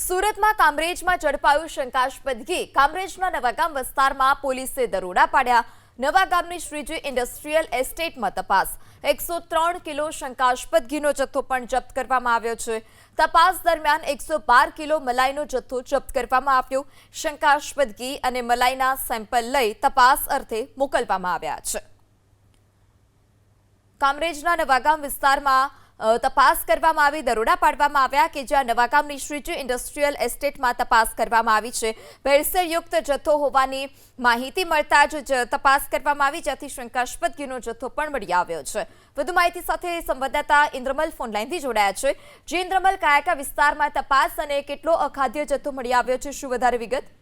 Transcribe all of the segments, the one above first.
સુરતમાં કામરેજમાં ઝડપાયું શંકાસ્પદ ઘી। કામરેજના નવાગામ વિસ્તારમાં પોલીસે દરોડા પાડ્યા। નવાગામની શ્રીજી ઇન્ડસ્ટ્રીયલ એસ્ટેટમાં તપાસ। 103 કિલો શંકાસ્પદ ઘીનો જથ્થો પણ જપ્ત કરવામાં આવ્યો છે। તપાસ દરમિયાન 112 કિલો મલાઈનો જથ્થો જપ્ત કરવામાં આવ્યો। શંકાસ્પદ ઘી અને મલાઈના સેમ્પલ લઈ તપાસ અર્થે મોકલવામાં આવ્યા છે। કામરેજના નવાગામ વિસ્તારમાં તપાસ કરવામાં આવી, દરોડા પાડવામાં આવ્યા કે જ્યાં નવાગામની શ્રીજી ઇન્ડસ્ટ્રીયલ એસ્ટેટમાં તપાસ કરવામાં આવી છે। ભેળસેળયુક્ત જથ્થો હોવાની માહિતી મળતા જ તપાસ કરવામાં આવી, જ્યાંથી શંકાસ્પદ ઘીનો જથ્થો પણ મળી આવ્યો છે। વધુ માહિતી સાથે સંવાદદાતા ઇન્દ્રમલ ફોનલાઈનથી જોડાયા છે। જે ઇન્દ્રમલ, કયા વિસ્તારમાં તપાસ અને કેટલો અખાદ્ય જથ્થો મળી આવ્યો છે, શું વધારે વિગત?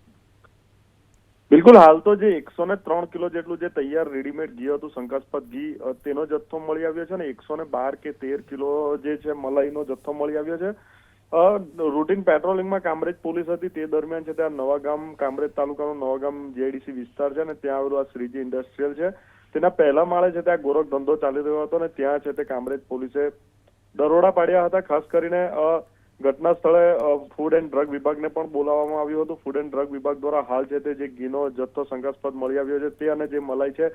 બિલકુલ, હાલ તો જે 103 કિલો જેટલું જે તૈયાર રેડીમેડ ઘી હતું, શંકાસ્પદ ઘી, તેનો જથ્થો મળી આવ્યો છે ને 112 કે 13 કિલો જે છે મલાઈનો જથ્થો મળી આવ્યો છે। રૂટીન પેટ્રોલિંગમાં કામરેજ પોલીસ હતી તે દરમિયાન છે ત્યાં નવાગામ, કામરેજ તાલુકાનો નવાગામ જીઆઈડીસી વિસ્તાર છે ને ત્યાં આવેલું આ શ્રીજી ઇન્ડસ્ટ્રીયલ છે, તેના પહેલા માળે છે ત્યાં ગોરખ ધંધો ચાલી રહ્યો હતો ને ત્યાં છે તે કામરેજ પોલીસે દરોડા પાડ્યા હતા। ખાસ કરીને ઘટના સ્થળે ફૂડ એન્ડ ડ્રગ વિભાગને પણ બોલાવવામાં આવ્યું હતું। ફૂડ એન્ડ ડ્રગ વિભાગ દ્વારા હાલ છે તે જે ઘીનો જથ્થો શંકાસ્પદ મળી આવ્યો છે તે અને જે મલાઈ છે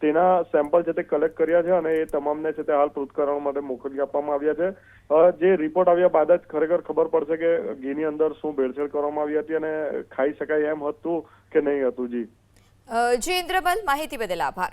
તેના સેમ્પલ છે તે કલેક્ટ કર્યા છે અને એ તમામને છે તે હાલ પૃથ્થકરણ માટે મોકલી આપવામાં આવ્યા છે। જે રિપોર્ટ આવ્યા બાદ જ ખરેખર ખબર પડશે કે ઘીની અંદર શું ભેળસેળ કરવામાં આવી હતી અને ખાઈ શકાય એમ હતું કે નહીં હતું। જી ઇન્દ્રમલ, માહિતી બદલ આભાર।